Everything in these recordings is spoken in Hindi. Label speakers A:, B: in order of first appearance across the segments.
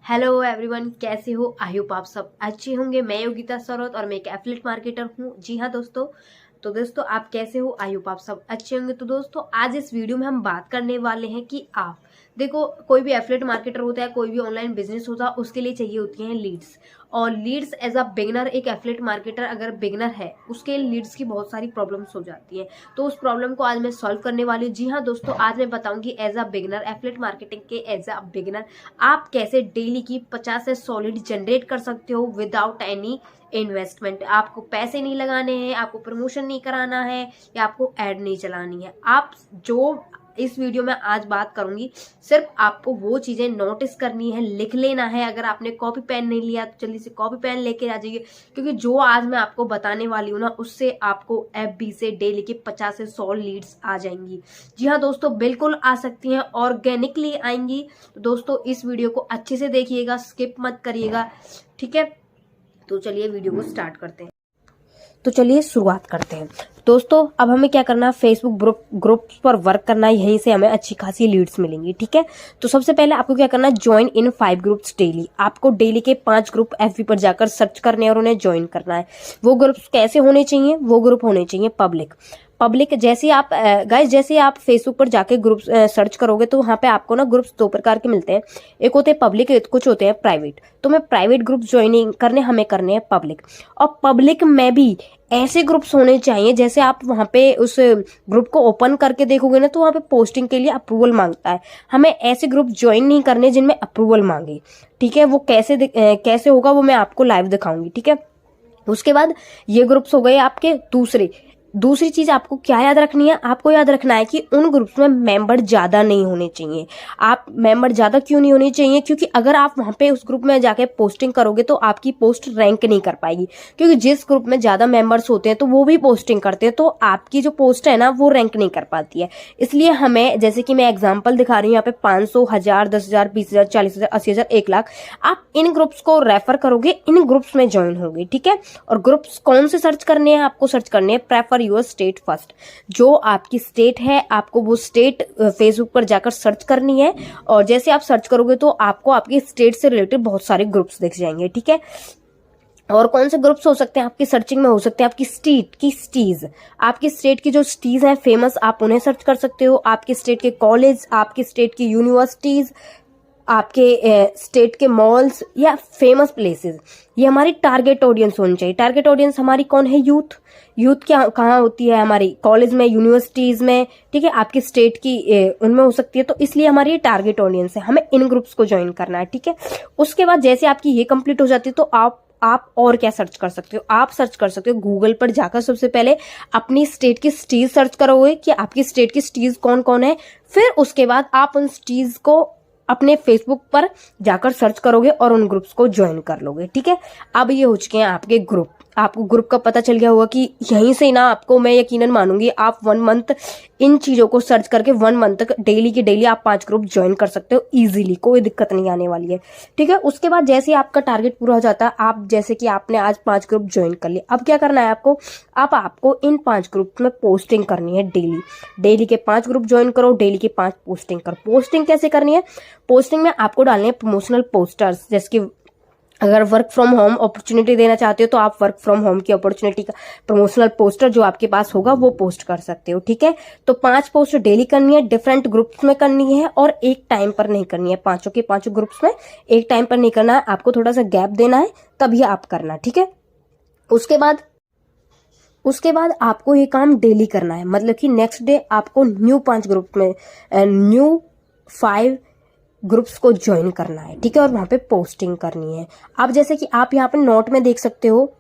A: हेलो एवरीवन, कैसे हो? आई होप आप सब अच्छे होंगे। मैं योगिता सरोत और मैं एक एफिलिएट मार्केटर हूँ। जी हाँ दोस्तों, तो दोस्तों आप कैसे हो? आई होप आप सब अच्छे होंगे। तो दोस्तों आज इस वीडियो में हम बात करने वाले हैं कि आप देखो, कोई भी एफिलिएट मार्केटर होता है, कोई भी ऑनलाइन बिजनेस होता है, उसके लिए चाहिए होती हैं लीड्स। और लीड्स एज अ बिगनर, एक एफिलिएट मार्केटर अगर बिगनर है, उसके लीड्स की बहुत सारी प्रॉब्लम्स हो जाती हैं। तो उस प्रॉब्लम को आज मैं सॉल्व करने वाली हूँ। जी हाँ दोस्तों, आज मैं बताऊंगी as a beginner, affiliate marketing के एज अ बिगनर आप कैसे डेली की 50 से 100 लीड जनरेट कर सकते हो विदाउट एनी इन्वेस्टमेंट। आपको पैसे नहीं लगाने हैं, आपको प्रमोशन नहीं कराना है या आपको ऐड नहीं चलानी है। आप जो इस वीडियो में आज बात करूंगी, सिर्फ आपको वो चीजें नोटिस करनी है, लिख लेना है। अगर आपने कॉपी पेन नहीं लिया तो जल्दी से कॉपी पेन लेके आ जाइए, क्योंकि जो आज मैं आपको बताने वाली हूँ ना, उससे आपको एफबी से डेली के 50 से 100 लीड्स आ जाएंगी। जी हाँ दोस्तों, बिल्कुल आ सकती हैं, ऑर्गेनिकली आएंगी। तो दोस्तों इस वीडियो को अच्छे से देखिएगा, स्किप मत करिएगा, ठीक है? तो चलिए वीडियो को स्टार्ट करते हैं। तो चलिए शुरुआत करते हैं। दोस्तों अब हमें क्या करना है, फेसबुक ग्रुप्स पर वर्क करना है, यहीं से हमें अच्छी खासी लीड्स मिलेंगी, ठीक है? तो सबसे पहले आपको क्या करना है, ज्वाइन इन 5 ग्रुप्स डेली। आपको डेली के 5 ग्रुप एफबी पर जाकर सर्च करने और उन्हें ज्वाइन करना है। वो ग्रुप्स कैसे होने चाहिए? वो ग्रुप होने चाहिए पब्लिक। पब्लिक जैसे आप गाइस, जैसे आप फेसबुक पर जाके ग्रुप सर्च करोगे तो वहां पे आपको ना ग्रुप्स 2 प्रकार के मिलते हैं। एक होते हैं पब्लिक, कुछ होते हैं प्राइवेट। तो मैं प्राइवेट ग्रुप ज्वाइनिंग हमें करने हैं पब्लिक। और पब्लिक में भी ऐसे ग्रुप्स होने चाहिए, जैसे आप वहां पे उस ग्रुप को ओपन करके देखोगे ना, तो वहां पे पोस्टिंग के लिए अप्रूवल मांगता है। हमें ऐसे ग्रुप ज्वाइन नहीं करने जिनमें अप्रूवल मांगे, ठीक है? वो कैसे होगा वो मैं आपको लाइव दिखाऊंगी, ठीक है? उसके बाद ये ग्रुप्स हो गए आपके दूसरे। दूसरी चीज आपको क्या याद रखनी है, आपको याद रखना है कि उन ग्रुप्स में मेंबर ज्यादा नहीं होने चाहिए। आप मेंबर ज्यादा क्यों नहीं होने चाहिए? क्योंकि अगर आप वहां पे उस ग्रुप में जाके पोस्टिंग करोगे तो आपकी पोस्ट रैंक नहीं कर पाएगी, क्योंकि जिस ग्रुप में ज्यादा मेंबर्स होते हैं तो वो भी पोस्टिंग करते हैं, तो आपकी जो पोस्ट है ना वो रैंक नहीं कर पाती है। इसलिए हमें, जैसे कि मैं एग्जाम्पल दिखा रही हूँ यहाँ पे, 500, 1000, 10,000, 20,000, 40,000, 80,000, 1,00,000, आप इन ग्रुप्स को रेफर करोगे, इन ग्रुप्स में ज्वाइन होगे, ठीक है? और ग्रुप्स कौन से सर्च करने हैं? आपको सर्च करने हैं प्रेफर यूर स्टेट फर्स्ट। जो आपकी स्टेट है, आपको वो स्टेट फेसबुक पर जाकर सर्च करनी है। और जैसे आप सर्च करोगे तो आपको आपकी स्टेट से रिलेटेड बहुत सारे ग्रुप्स दिख जाएंगे, ठीक है? और कौन से ग्रुप्स हो सकते हैं आपकी सर्चिंग में? हो सकते हैं आपकी स्टेट की सिटीज, आपकी स्टेट की जो सिटीज हैं फेमस, आप उन्हें सर्च कर सकते हो। आपके स्टेट के कॉलेज, आपकी स्टेट की यूनिवर्सिटीज, आपके स्टेट के मॉल्स या फेमस प्लेसेस। ये हमारी टारगेट ऑडियंस होनी चाहिए। टारगेट ऑडियंस हमारी कौन है? यूथ। यूथ क्या कहाँ होती है? हमारी कॉलेज में, यूनिवर्सिटीज में, ठीक है? आपकी स्टेट की उनमें हो सकती है। तो इसलिए हमारी टारगेट ऑडियंस है, हमें इन ग्रुप्स को ज्वाइन करना है, ठीक है? उसके बाद जैसे आपकी ये कंप्लीट हो जाती है तो आप और क्या सर्च कर सकते हो? आप सर्च कर सकते हो गूगल पर जाकर, सबसे पहले अपनी स्टेट की सिटीज सर्च करोगे कि आपकी स्टेट की सिटीज कौन कौन है। फिर उसके बाद आप उन सिटीज को अपने फेसबुक पर जाकर सर्च करोगे और उन ग्रुप्स को ज्वाइन कर लोगे, ठीक है? अब ये हो चुके हैं आपके ग्रुप। आपको ग्रुप का पता चल गया होगा कि यहीं से ना, आपको मैं यकीनन मानूंगी, आप 1 मंथ इन चीजों को सर्च करके 1 मंथ तक डेली की डेली आप 5 ग्रुप ज्वाइन कर सकते हो इजीली, कोई दिक्कत नहीं आने वाली है, ठीक है? उसके बाद जैसे आपका टारगेट पूरा हो जाता है, आप जैसे कि आपने आज 5 ग्रुप ज्वाइन कर लिए, अब क्या करना है आपको? अब आपको इन 5 ग्रुप में पोस्टिंग करनी है डेली। डेली के 5 ग्रुप ज्वाइन करो, डेली के 5 पोस्टिंग करो। पोस्टिंग कैसे करनी है? पोस्टिंग में आपको डालने हैं प्रमोशनल पोस्टर्स, जैसे कि अगर वर्क फ्रॉम होम अपॉर्चुनिटी देना चाहते हो तो आप वर्क फ्रॉम होम की अपॉर्चुनिटी का प्रमोशनल पोस्टर जो आपके पास होगा वो पोस्ट कर सकते हो, ठीक है? तो 5 पोस्ट डेली करनी है, डिफरेंट ग्रुप्स में करनी है और एक टाइम पर नहीं करनी है। पांचों के पांचों ग्रुप्स में एक टाइम पर नहीं करना है, आपको थोड़ा सा गैप देना है, तभी आप करना, ठीक है? उसके बाद आपको ये काम डेली करना है, मतलब कि नेक्स्ट डे आपको न्यू 5 ग्रुप में न्यू 5 ग्रुप्स को ज्वाइन करना है, ठीक है? और वहां पे पोस्टिंग करनी है। अब जैसे कि आप यहाँ पे नोट में देख सकते हो,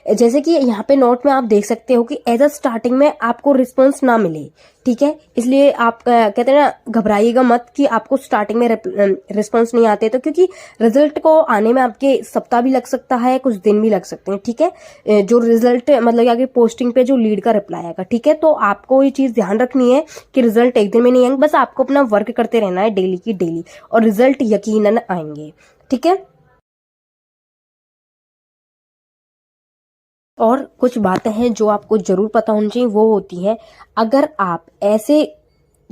A: जैसे कि यहाँ पे नोट में आप देख सकते हो कि एज अ स्टार्टिंग में आपको रिस्पॉन्स ना मिले, ठीक है? इसलिए आप कहते हैं ना, घबराइएगा मत कि आपको स्टार्टिंग में रिस्पॉन्स नहीं आते, तो क्योंकि रिजल्ट को आने में आपके सप्ताह भी लग सकता है, कुछ दिन भी लग सकते हैं, ठीक है? जो रिजल्ट मतलब आगे पोस्टिंग पे जो लीड का रिप्लाई आएगा, ठीक है? तो आपको ये चीज ध्यान रखनी है कि रिजल्ट एक दिन में नहीं आएंगे, बस आपको अपना वर्क करते रहना है डेली की डेली, और रिजल्ट यकीनन आएंगे, ठीक है? और कुछ बातें हैं जो आपको जरूर पता होनी चाहिए, वो होती है, अगर आप ऐसे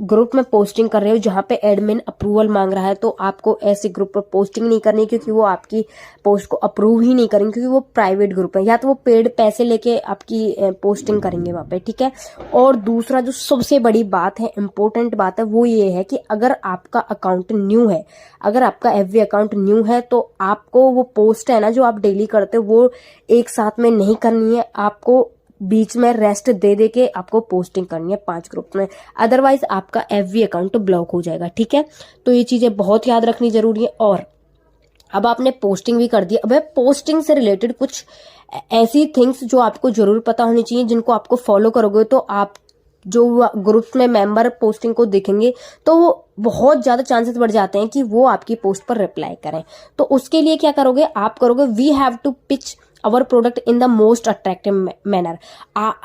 A: ग्रुप में पोस्टिंग कर रहे हो जहाँ पे एडमिन अप्रूवल मांग रहा है, तो आपको ऐसे ग्रुप पर पोस्टिंग नहीं करनी, क्योंकि वो आपकी पोस्ट को अप्रूव ही नहीं करेंगे, क्योंकि वो प्राइवेट ग्रुप है, या तो वो पेड पैसे लेके आपकी पोस्टिंग करेंगे वहाँ पे, ठीक है। और दूसरा जो सबसे बड़ी बात है, इंपॉर्टेंट बात है, वो ये है कि अगर आपका अकाउंट न्यू है, अगर आपका एफबी अकाउंट न्यू है, तो आपको वो पोस्ट है ना जो आप डेली करते हो वो एक साथ में नहीं करनी है, आपको बीच में रेस्ट दे दे के आपको पोस्टिंग करनी है 5 ग्रुप में, अदरवाइज आपका एफबी अकाउंट ब्लॉक हो जाएगा, ठीक है। तो ये चीजें बहुत याद रखनी जरूरी है। और अब आपने पोस्टिंग भी कर दी, अब पोस्टिंग से रिलेटेड कुछ ऐसी थिंग्स जो आपको जरूर पता होनी चाहिए, जिनको आपको फॉलो करोगे तो आप जो ग्रुप्स में मेंबर पोस्टिंग को देखेंगे तो वो बहुत ज्यादा चांसेस बढ़ जाते हैं कि वो आपकी पोस्ट पर रिप्लाई करें। तो उसके लिए क्या करोगे, आप करोगे we have to pitch our product in the most attractive manner.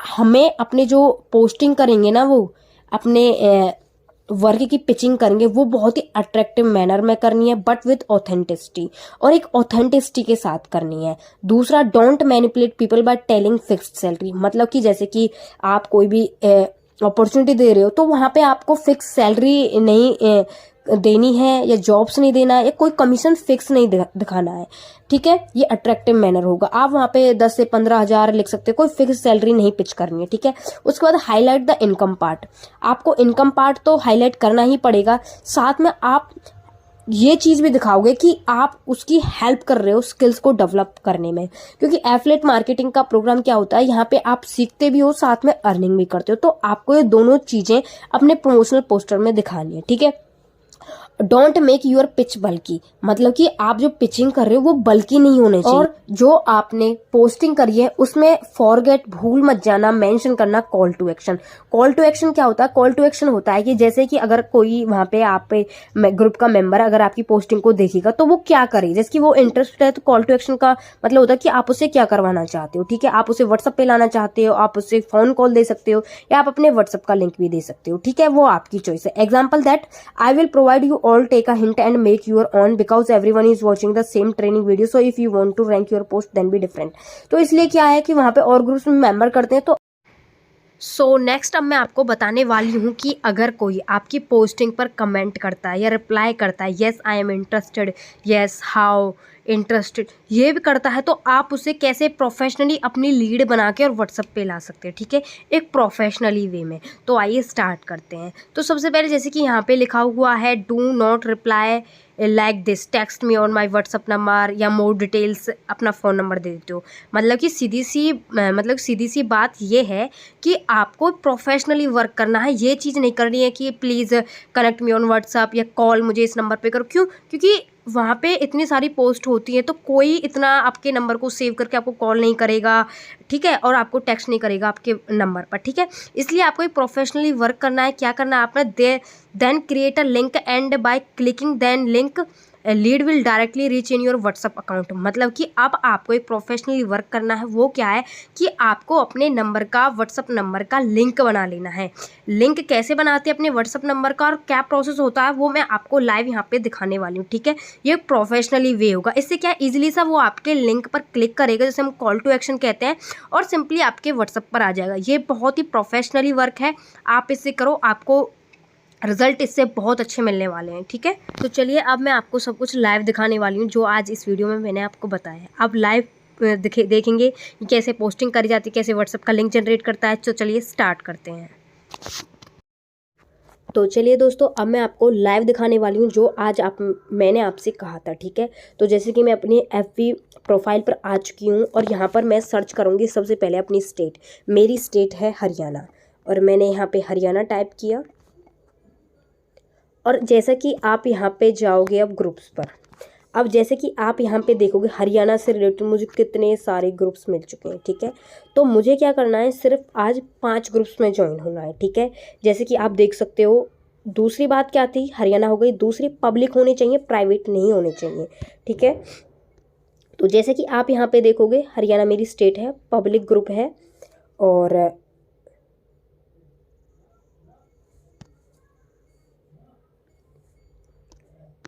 A: हमें अपने जो पोस्टिंग करेंगे ना, वो अपने वर्क की पिचिंग करेंगे वो बहुत ही अट्रैक्टिव मैनर में करनी है, बट विद ऑथेंटिसिटी, और एक ऑथेंटिसिटी के साथ करनी है। दूसरा, don't manipulate people by telling fixed salary, मतलब कि जैसे कि आप कोई भी अपॉर्चुनिटी दे रहे हो तो वहां पे आपको फिक्स सैलरी नहीं देनी है, या जॉब्स नहीं देना है, या कोई कमीशन फिक्स नहीं दिखाना है, ठीक है। ये अट्रैक्टिव मैनर होगा। आप वहां पे 10 से 15 हजार लिख सकते हो, कोई फिक्स सैलरी नहीं पिच करनी है, ठीक है। उसके बाद हाईलाइट द इनकम पार्ट, आपको इनकम पार्ट तो हाईलाइट करना ही पड़ेगा, साथ में आप ये चीज भी दिखाओगे कि आप उसकी हेल्प कर रहे हो स्किल्स को डेवलप करने में, क्योंकि एफिलिएट मार्केटिंग का प्रोग्राम क्या होता है, यहाँ पे आप सीखते भी हो साथ में अर्निंग भी करते हो, तो आपको ये दोनों चीजें अपने प्रमोशनल पोस्टर में दिखानी है, ठीक है। डोंट मेक यूर पिच बल्कि, मतलब कि आप जो पिचिंग कर रहे हो वो बल्कि नहीं होने चाहिए। और जो आपने पोस्टिंग करी है उसमें फॉरगेट, भूल मत जाना मेंशन करना call to action. Call to action क्या होता है, कॉल टू एक्शन होता है कि जैसे कि अगर कोई वहां पे आप पे ग्रुप का मेंबर अगर आपकी पोस्टिंग को देखेगा तो वो क्या करे, जैसे कि वो इंटरेस्टेड है, तो कॉल टू एक्शन का मतलब होता है कि आप उसे क्या करवाना चाहते हो, ठीक है। आप उसे व्हाट्सएप पे लाना चाहते हो, आप उसे फोन कॉल दे सकते हो, या आप अपने व्हाट्सएप का लिंक भी दे सकते हो, ठीक है। वो आपकी चॉइस है। Example that I will provide you all take a hint and make your own because everyone is watching the same training video, so if you want to rank your post then be different। तो इसलिए क्या है कि वहां पे और ग्रुप्स में मेंबर करते हैं। तो नेक्स्ट अब मैं आपको बताने वाली हूँ कि अगर कोई आपकी पोस्टिंग पर कमेंट करता है या रिप्लाई करता है yes I am interested, yes how interested, ये भी करता है, तो आप उसे कैसे प्रोफेशनली अपनी लीड बना के और व्हाट्सएप पे ला सकते हैं, ठीक है, एक प्रोफेशनली वे में। तो आइए स्टार्ट करते हैं। तो सबसे पहले जैसे कि यहाँ पे लिखा हुआ है do not reply like this, text me on my WhatsApp number, या मोर डिटेल्स अपना फ़ोन नंबर दे देते हो। मतलब कि सीधी सी बात ये है कि आपको प्रोफेशनली वर्क करना है, ये चीज़ नहीं करनी है कि please connect me on WhatsApp या कॉल मुझे इस नंबर पे करो। क्यों? क्योंकि वहाँ पे इतनी सारी पोस्ट होती है तो कोई इतना आपके नंबर को सेव करके आपको कॉल नहीं करेगा, ठीक है, और आपको टेक्स्ट नहीं करेगा आपके नंबर पर, ठीक है। इसलिए आपको एक प्रोफेशनली वर्क करना है। क्या करना है आपने, then create a link and by clicking then link lead will directly reach in your WhatsApp account. मतलब कि अब आपको एक प्रोफेशनली वर्क करना है। वो क्या है कि आपको अपने नंबर का, व्हाट्सअप नंबर का लिंक बना लेना है। लिंक कैसे बनाते हैं अपने व्हाट्सअप नंबर का और क्या प्रोसेस होता है वो मैं आपको लाइव यहाँ पे दिखाने वाली हूँ, ठीक है। ये प्रोफेशनली वे होगा। इससे क्या इजीली सा वो आपके लिंक पर क्लिक करेगा, जैसे हम कॉल टू एक्शन कहते हैं, और सिंपली आपके व्हाट्सअप पर आ जाएगा। ये बहुत ही प्रोफेशनली वर्क है, आप इससे करो, आपको रिजल्ट इससे बहुत अच्छे मिलने वाले हैं, ठीक है। तो चलिए अब मैं आपको सब कुछ लाइव दिखाने वाली हूँ जो आज इस वीडियो में मैंने आपको बताया है। अब लाइव देखेंगे कि कैसे पोस्टिंग करी जाती है, कैसे व्हाट्सएप का लिंक जनरेट करता है। तो चलिए स्टार्ट करते हैं। तो चलिए दोस्तों, अब मैं आपको लाइव दिखाने वाली हूँ जो आज मैंने आपसे कहा था, ठीक है। तो जैसे कि मैं अपनी एफबी प्रोफाइल पर आ चुकी हूँ और यहाँ पर मैं सर्च करूँगी सबसे पहले अपनी स्टेट। मेरी स्टेट है हरियाणा, और मैंने यहाँ पे हरियाणा टाइप किया। और जैसा कि आप यहाँ पे जाओगे अब ग्रुप्स पर, अब जैसे कि आप यहाँ पे देखोगे हरियाणा से रिलेटेड मुझे कितने सारे ग्रुप्स मिल चुके हैं, ठीक है। तो मुझे क्या करना है, सिर्फ आज 5 ग्रुप्स में ज्वाइन होना है, ठीक है। जैसे कि आप देख सकते हो। दूसरी बात क्या थी, हरियाणा हो गई। दूसरी, पब्लिक होने चाहिए, प्राइवेट नहीं होने चाहिए, ठीक है। तो जैसे कि आप यहाँ पे देखोगे हरियाणा मेरी स्टेट है, पब्लिक ग्रुप है,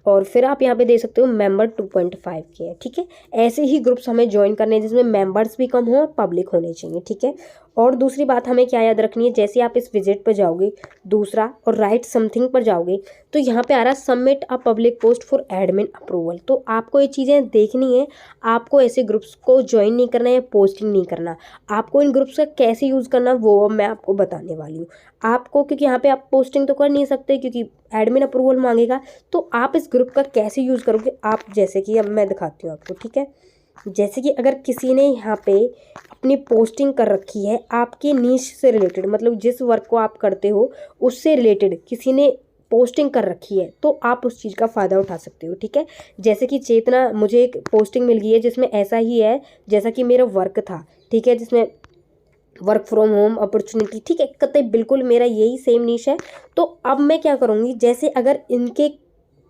A: और फिर आप यहाँ पे देख सकते हो मेंबर 2.5 के है, ठीक है। ऐसे ही ग्रुप्स हमें ज्वाइन करने हैं जिसमें मेंबर्स भी कम हो और पब्लिक होने चाहिए, ठीक है। और दूसरी बात हमें क्या याद रखनी है, जैसे आप इस विजिट पर जाओगे दूसरा और राइट समथिंग पर जाओगे तो यहाँ पे आ रहा है submit a public post for admin approval. तो आपको ये चीज़ें देखनी है, आपको ऐसे ग्रुप्स को ज्वाइन नहीं करना है, पोस्टिंग नहीं करना। आपको इन ग्रुप्स का कैसे यूज़ करना वो मैं आपको बताने वाली हूँ आपको, क्योंकि यहाँ पे आप पोस्टिंग तो कर नहीं सकते क्योंकि एडमिन अप्रूवल मांगेगा। तो आप इस ग्रुप का कैसे यूज़ करोगे, आप जैसे कि अब मैं दिखाती हूँ आपको, ठीक है। जैसे कि अगर किसी ने यहाँ पे अपनी पोस्टिंग कर रखी है आपके नीश से रिलेटेड, मतलब जिस वर्क को आप करते हो उससे रिलेटेड किसी ने पोस्टिंग कर रखी है तो आप उस चीज़ का फ़ायदा उठा सकते हो, ठीक है। जैसे कि चेतना, मुझे एक पोस्टिंग मिल गई है जिसमें ऐसा ही है जैसा कि मेरा वर्क था, ठीक है, जिसमें वर्क फ्रॉम होम अपॉर्चुनिटी, ठीक है, कतई बिल्कुल मेरा यही सेम नीश है। तो अब मैं क्या करूँगी, जैसे अगर इनके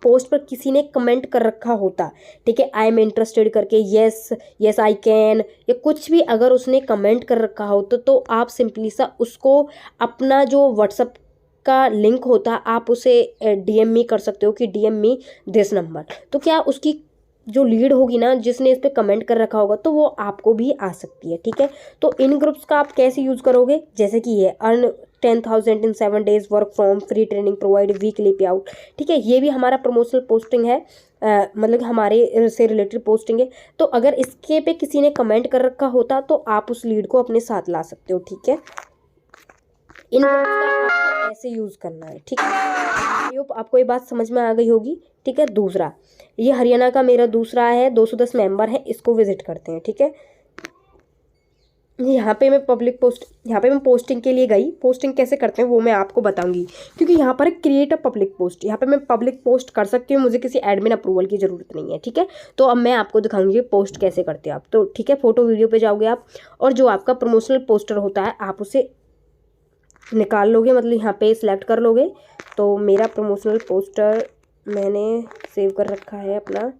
A: पोस्ट पर किसी ने कमेंट कर रखा होता, ठीक है, आई एम इंटरेस्टेड करके, यस यस आई कैन, या कुछ भी अगर उसने कमेंट कर रखा हो तो आप सिंपली सा उसको अपना जो व्हाट्सअप का लिंक होता आप उसे डीएम मी कर सकते हो कि डीएम मी दिस नंबर। तो क्या उसकी जो लीड होगी ना, जिसने इस पर कमेंट कर रखा होगा, तो वो आपको भी आ सकती है, ठीक है। तो इन ग्रुप्स का आप कैसे यूज़ करोगे, जैसे कि ये earn 10,000 in 7 days, work from, free training provide, weekly पे आउट, ठीक है। ये भी हमारा प्रमोशनल पोस्टिंग है, मतलब हमारे से रिलेटेड पोस्टिंग है। तो अगर इसके पे किसी ने कमेंट कर रखा होता तो आप उस लीड को अपने साथ ला सकते हो, ठीक है। इन ग्रुप्स का आपको ऐसे यूज़ करना है, ठीक है। आई होप आपको ये बात समझ में आ गई होगी, ठीक है। दूसरा, ये हरियाणा का मेरा दूसरा है, 210 मेंबर है, इसको विजिट करते हैं, ठीक है। यहाँ पे मैं पोस्टिंग के लिए गई। पोस्टिंग कैसे करते हैं वो मैं आपको बताऊंगी, क्योंकि यहाँ पर क्रिएट अ पब्लिक पोस्ट, यहाँ पे मैं पब्लिक पोस्ट कर सकती हूँ, मुझे किसी एडमिन अप्रूवल की ज़रूरत नहीं है, ठीक है। तो अब मैं आपको दिखाऊंगी पोस्ट कैसे करते हैं आप, तो ठीक है। फोटो वीडियो पे जाओगे आप और जो आपका प्रमोशनल पोस्टर होता है आप उसे निकाल लोगे, मतलब यहाँ पे सिलेक्ट कर लोगे। तो मेरा प्रमोशनल पोस्टर मैंने सेव कर रखा है अपना,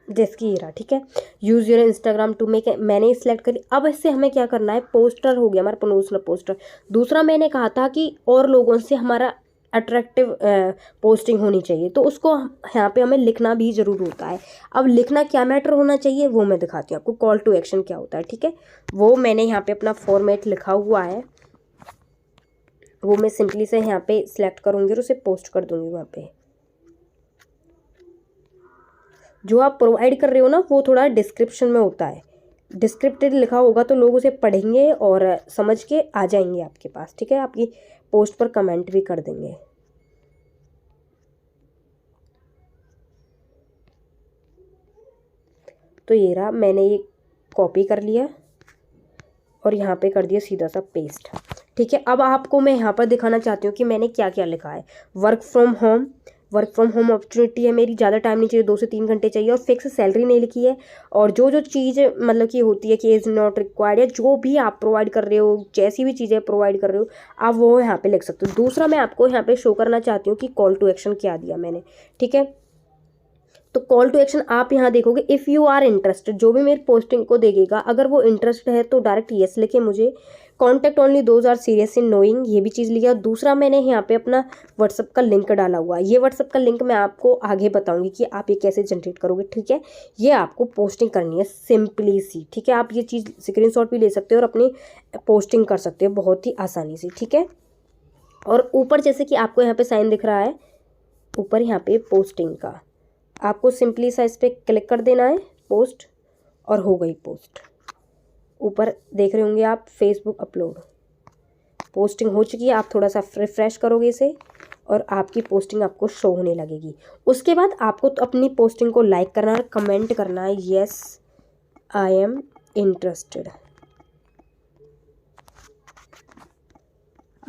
A: जैसे ये रहा, ठीक है। Use your Instagram to make, मैंने सिलेक्ट करी। अब इससे हमें क्या करना है, पोस्टर हो गया हमारा प्रमोशनल पोस्टर। दूसरा मैंने कहा था कि और लोगों से हमारा अट्रैक्टिव पोस्टिंग होनी चाहिए, तो उसको यहाँ पे हमें लिखना भी ज़रूर होता है। अब लिखना क्या मैटर होना चाहिए वो मैं दिखाती हूँ आपको, कॉल टू एक्शन क्या होता है, ठीक है। वो मैंने यहाँ पे अपना फॉर्मेट लिखा हुआ है, वो मैं सिंपली से यहाँ पे सिलेक्ट करूँगी और उसे पोस्ट कर दूँगी। वहाँ पे जो आप प्रोवाइड कर रहे हो ना वो थोड़ा डिस्क्रिप्शन में होता है, डिस्क्रिप्टिव लिखा होगा तो लोग उसे पढ़ेंगे और समझ के आ जाएंगे आपके पास, ठीक है। आपकी पोस्ट पर कमेंट भी कर देंगे। तो ये रहा, मैंने ये कॉपी कर लिया और यहाँ पे कर दिया सीधा सा पेस्ट, ठीक है। अब आपको मैं यहाँ पर दिखाना चाहती हूँ कि मैंने क्या क्या लिखा है। वर्क फ्रॉम होम अपॉर्चुनिटी है मेरी, ज़्यादा टाइम नहीं चाहिए, 2 से 3 घंटे चाहिए, और फिक्स सैलरी नहीं लिखी है। और जो जो चीज़ मतलब कि होती है कि इज़ नॉट रिक्वायर्ड, या जो भी आप प्रोवाइड कर रहे हो, जैसी भी चीज़ें प्रोवाइड कर रहे हो आप वो यहाँ पे लिख सकते हो। दूसरा मैं आपको यहाँ पे शो करना चाहती हूँ कि कॉल टू एक्शन क्या दिया मैंने, ठीक है। तो कॉल टू एक्शन आप यहाँ देखोगे, इफ़ यू आर इंटरेस्टेड, जो भी मेरी पोस्टिंग को देखेगा अगर वो इंटरेस्ट है तो डायरेक्ट येस लिखे मुझे। Contact only those are serious in knowing, ये भी चीज़ लिया। दूसरा मैंने यहाँ पे अपना व्हाट्सअप का लिंक डाला हुआ है, ये व्हाट्सअप का लिंक मैं आपको आगे बताऊंगी कि आप ये कैसे जनरेट करोगे, ठीक है। ये आपको पोस्टिंग करनी है सिंपली सी, ठीक है। आप ये चीज़ स्क्रीनशॉट भी ले सकते हो और अपनी पोस्टिंग कर सकते हो बहुत ही आसानी से, ठीक है। और ऊपर जैसे कि आपको यहाँ पे साइन दिख रहा है ऊपर, यहाँ पे पोस्टिंग का आपको सिंपली सा इस पर क्लिक कर देना है, पोस्ट, और हो गई पोस्ट। ऊपर देख रहे होंगे आप फेसबुक अपलोड, पोस्टिंग हो चुकी है। आप थोड़ा सा रिफ्रेश करोगे इसे और आपकी पोस्टिंग आपको शो होने लगेगी। उसके बाद आपको तो अपनी पोस्टिंग को लाइक करना है, कमेंट करना है, येस आई एम इंटरेस्टेड।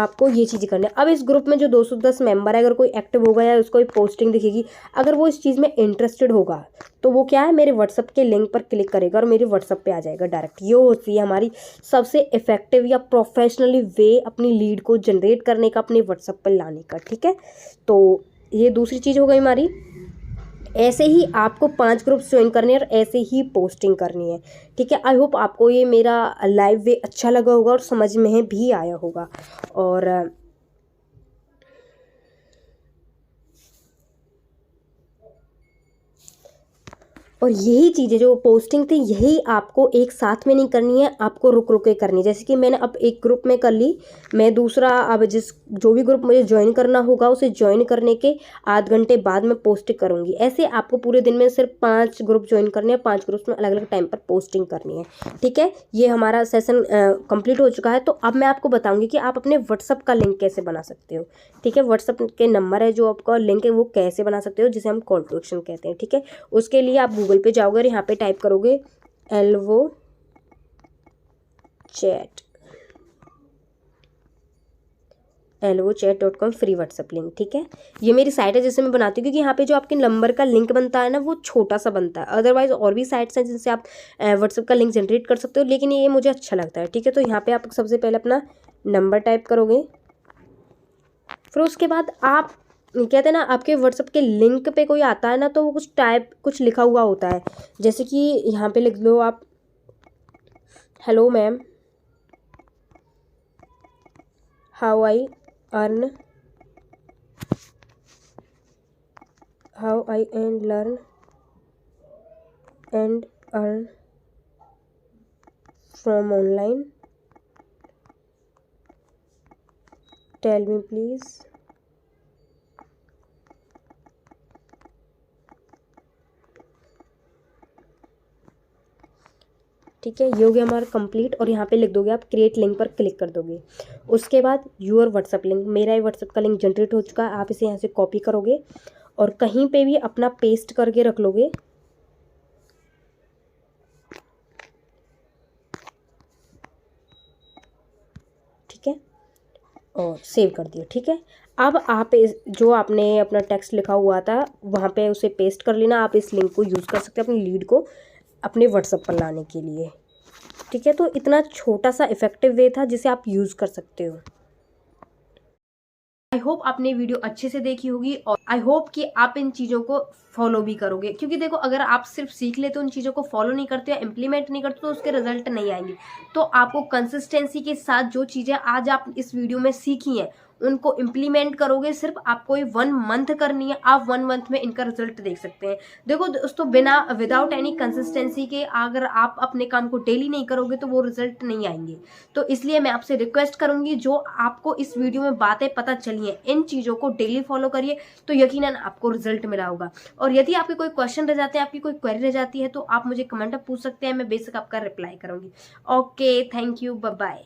A: आपको ये चीज़ें करनी है। अब इस ग्रुप में जो 210 मेंबर है, अगर कोई एक्टिव होगा या उसको कोई पोस्टिंग दिखेगी, अगर वो इस चीज़ में इंटरेस्टेड होगा तो वो क्या है, मेरे व्हाट्सअप के लिंक पर क्लिक करेगा और मेरे व्हाट्सअप पे आ जाएगा डायरेक्ट। ये होती है हमारी सबसे इफेक्टिव या प्रोफेशनली वे अपनी लीड को जनरेट करने का, अपने व्हाट्सअप पर लाने का। ठीक है, तो ये दूसरी चीज़ हो गई हमारी। ऐसे ही आपको 5 ग्रुप्स ज्वाइन करने हैं और ऐसे ही पोस्टिंग करनी है। ठीक है, आई होप आपको ये मेरा लाइव वे अच्छा लगा होगा और समझ में भी आया होगा। और यही चीज़ें जो पोस्टिंग थी, यही आपको एक साथ में नहीं करनी है, आपको रुक रुक के करनी है। जैसे कि मैंने अब एक ग्रुप में कर ली, मैं दूसरा अब जो भी ग्रुप मुझे ज्वाइन करना होगा उसे ज्वाइन करने के आध घंटे बाद मैं पोस्ट करूँगी। ऐसे आपको पूरे दिन में सिर्फ 5 ग्रुप ज्वाइन करने हैं, 5 ग्रुप्स में अलग अलग टाइम पर पोस्टिंग करनी है। ठीक है, ये हमारा सेशन कंप्लीट हो चुका है। तो अब मैं आपको बताऊँगी कि आप अपने व्हाट्सअप का लिंक कैसे बना सकते हो। ठीक है, व्हाट्सअप के नंबर है जो आपका लिंक है वो कैसे बना सकते हो, जिसे हम कॉल टू एक्शन कहते हैं। ठीक है, उसके लिए आप गूगल पे जाओगे और यहाँ पे टाइप करोगे elvochat.com फ्री व्हाट्सअप लिंक। ठीक है, ये मेरी साइट है जिसे मैं बनाती हूँ, क्योंकि यहाँ पे जो आपके नंबर का लिंक बनता है ना वो छोटा सा बनता है। अदरवाइज और भी साइट्स हैं जिनसे आप व्हाट्सअप का लिंक जनरेट कर सकते हो, लेकिन ये मुझे अच्छा लगता है। ठीक है, तो यहाँ पे आप सबसे पहले अपना नंबर टाइप करोगे, फिर उसके बाद आप कहते हैं ना, आपके व्हाट्सअप के लिंक पे कोई आता है ना तो वो कुछ लिखा हुआ होता है। जैसे कि यहाँ पे लिख लो आप, hello ma'am, how I and learn and earn from online, tell me please. ठीक है, ये हो गया हमारा कंप्लीट। और यहाँ पे लिख दोगे आप क्रिएट लिंक पर क्लिक कर दोगे। उसके बाद यूर व्हाट्सअप लिंक, मेरा ही व्हाट्सअप का लिंक जनरेट हो चुका है। आप इसे यहाँ से कॉपी करोगे और कहीं पे भी अपना पेस्ट करके रख लोगे। ठीक है, और सेव कर दिया। ठीक है, अब आप जो आपने अपना टेक्स्ट लिखा हुआ था वहाँ पे उसे पेस्ट कर लेना। आप इस लिंक को यूज़ कर सकते हैं अपनी लीड को अपने व्हाट्सएप पर लाने के लिए। ठीक है, तो इतना छोटा सा इफेक्टिव वे था जिसे आप यूज़ कर सकते हो। आई होप आपने वीडियो अच्छे से देखी होगी और आई होप कि आप इन चीज़ों को फॉलो भी करोगे, क्योंकि देखो अगर आप सिर्फ सीख लेते हो, उन चीज़ों को फॉलो नहीं करते या इम्प्लीमेंट नहीं करते तो उसके रिजल्ट नहीं आएंगे। तो आपको कंसिस्टेंसी के साथ जो चीज़ें आज आप इस वीडियो में सीखी हैं उनको इम्प्लीमेंट करोगे। सिर्फ आपको ये 1 मंथ करनी है, आप 1 मंथ में इनका रिजल्ट देख सकते हैं। देखो दोस्तों, विदाउट एनी कंसिस्टेंसी के अगर आप अपने काम को डेली नहीं करोगे तो वो रिजल्ट नहीं आएंगे। तो इसलिए मैं आपसे रिक्वेस्ट करूंगी, जो आपको इस वीडियो में बातें पता चली हैं इन चीज़ों को डेली फॉलो करिए, तो यकीनन आपको रिजल्ट मिला होगा। और यदि आपके कोई क्वेश्चन रह जाते हैं, आपकी कोई क्वेरी रह जाती है, तो आप मुझे कमेंट में पूछ सकते हैं, मैं बेशक आपका रिप्लाई करूंगी। Okay, thank you, bye bye.